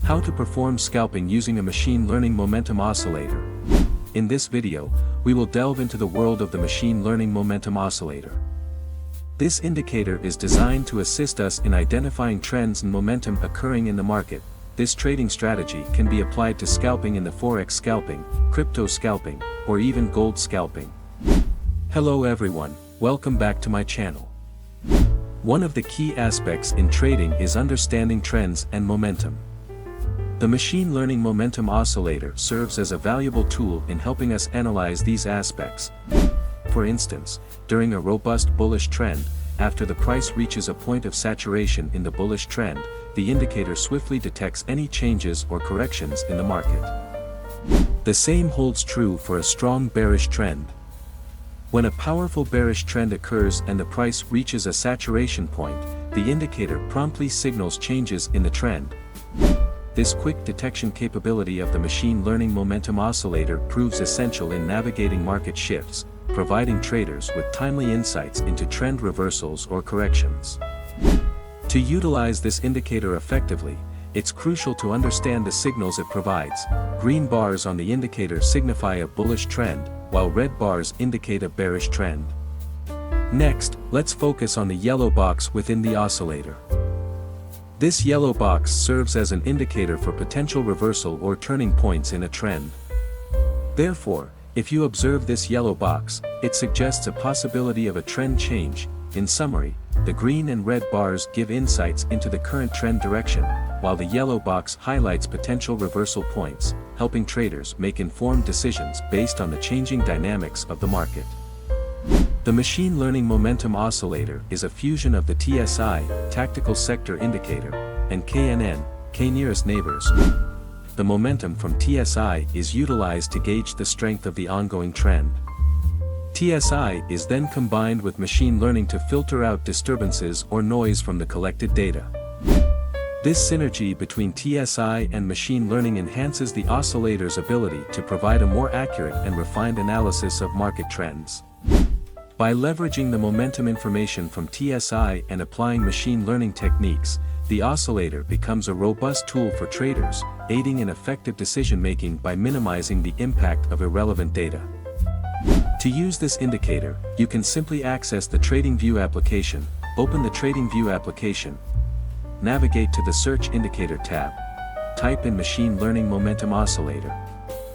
How to perform scalping using a machine learning momentum oscillator. In this video, we will delve into the world of the machine learning momentum oscillator. This indicator is designed to assist us in identifying trends and momentum occurring in the market. This trading strategy can be applied to scalping in the Forex scalping, crypto scalping, or even gold scalping. Hello everyone, welcome back to my channel. One of the key aspects in trading is understanding trends and momentum. The machine learning momentum oscillator serves as a valuable tool in helping us analyze these aspects. For instance, during a robust bullish trend, after the price reaches a point of saturation in the bullish trend, the indicator swiftly detects any changes or corrections in the market. The same holds true for a strong bearish trend. When a powerful bearish trend occurs and the price reaches a saturation point, the indicator promptly signals changes in the trend. This quick detection capability of the machine learning momentum oscillator proves essential in navigating market shifts, providing traders with timely insights into trend reversals or corrections. To utilize this indicator effectively, it's crucial to understand the signals it provides. Green bars on the indicator signify a bullish trend, while red bars indicate a bearish trend. Next, let's focus on the yellow box within the oscillator. This yellow box serves as an indicator for potential reversal or turning points in a trend. Therefore, if you observe this yellow box, it suggests a possibility of a trend change. In summary, the green and red bars give insights into the current trend direction, while the yellow box highlights potential reversal points, helping traders make informed decisions based on the changing dynamics of the market. The machine learning momentum oscillator is a fusion of the TSI, tactical sector indicator, and KNN, K nearest neighbors. The momentum from TSI is utilized to gauge the strength of the ongoing trend. TSI is then combined with machine learning to filter out disturbances or noise from the collected data. This synergy between TSI and machine learning enhances the oscillator's ability to provide a more accurate and refined analysis of market trends. By leveraging the momentum information from TSI and applying machine learning techniques, the oscillator becomes a robust tool for traders, aiding in effective decision-making by minimizing the impact of irrelevant data. To use this indicator, you can simply access the TradingView application, open the TradingView application, navigate to the Search Indicator tab, type in Machine Learning Momentum Oscillator.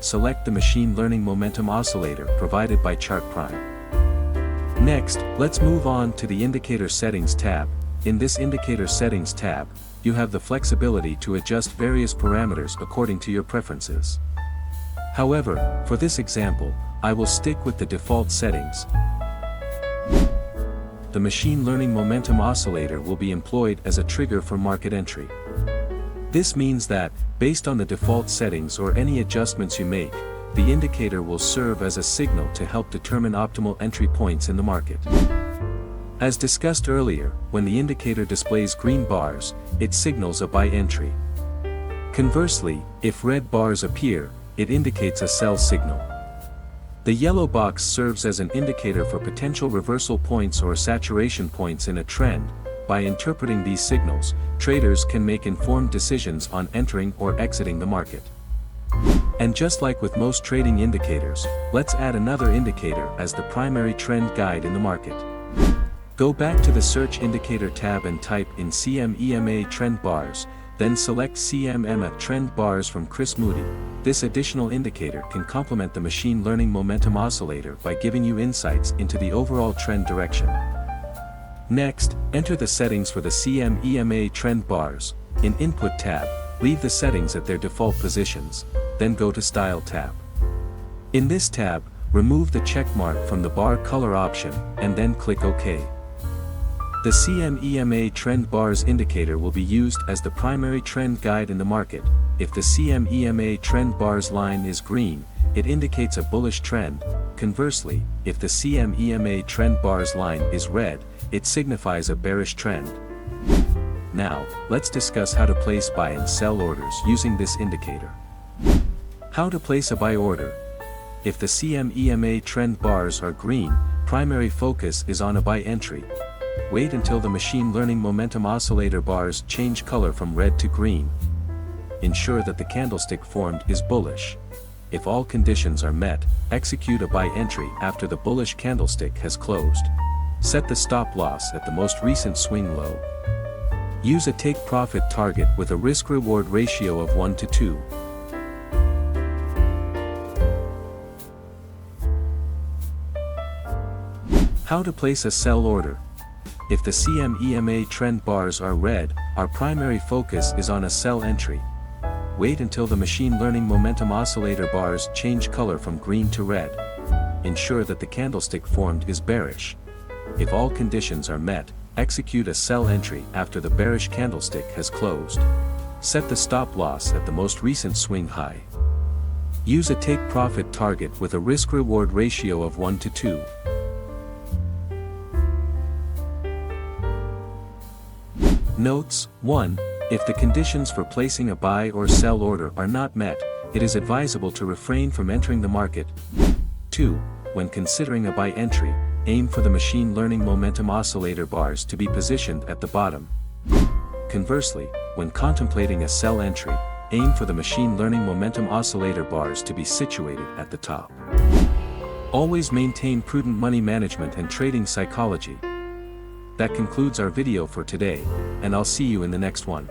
Select the Machine Learning Momentum Oscillator provided by ChartPrime. Next, let's move on to the Indicator Settings tab. In this Indicator Settings tab, you have the flexibility to adjust various parameters according to your preferences. However, for this example, I will stick with the default settings. The Machine Learning Momentum Oscillator will be employed as a trigger for market entry. This means that, based on the default settings or any adjustments you make, the indicator will serve as a signal to help determine optimal entry points in the market. As discussed earlier, when the indicator displays green bars, it signals a buy entry. Conversely, if red bars appear, it indicates a sell signal. The yellow box serves as an indicator for potential reversal points or saturation points in a trend. By interpreting these signals, traders can make informed decisions on entering or exiting the market. And just like with most trading indicators, let's add another indicator as the primary trend guide in the market. Go back to the Search Indicator tab and type in CMEMA Trend Bars, then select CMEMA Trend Bars from chrismoody. This additional indicator can complement the machine learning momentum oscillator by giving you insights into the overall trend direction. Next, enter the settings for the CMEMA Trend Bars. In Input tab, leave the settings at their default positions, then go to Style tab. In this tab, remove the check mark from the bar color option, and then click OK. The CMEMA Trend Bars indicator will be used as the primary trend guide in the market. If the CMEMA Trend Bars line is green, it indicates a bullish trend. Conversely, if the CMEMA Trend Bars line is red, it signifies a bearish trend. Now, let's discuss how to place buy and sell orders using this indicator. How to place a buy order. If the CMEMA trend bars are green, primary focus is on a buy entry. Wait until the machine learning momentum oscillator bars change color from red to green. ensure that the candlestick formed is bullish. If all conditions are met, execute a buy entry after the bullish candlestick has closed. Set the stop loss at the most recent swing low. Use a take profit target with a risk-reward ratio of 1:2. How to place a sell order. If the CME/EMA trend bars are red, our primary focus is on a sell entry. Wait until the machine learning momentum oscillator bars change color from green to red. Ensure that the candlestick formed is bearish. If all conditions are met, execute a sell entry after the bearish candlestick has closed. Set the stop loss at the most recent swing high. Use a take profit target with a risk-reward ratio of 1:2. Notes: 1. If the conditions for placing a buy or sell order are not met, it is advisable to refrain from entering the market. 2. When considering a buy entry, aim for the machine learning momentum oscillator bars to be positioned at the bottom. Conversely, when contemplating a sell entry, aim for the machine learning momentum oscillator bars to be situated at the top. Always maintain prudent money management and trading psychology. That concludes our video for today, and I'll see you in the next one.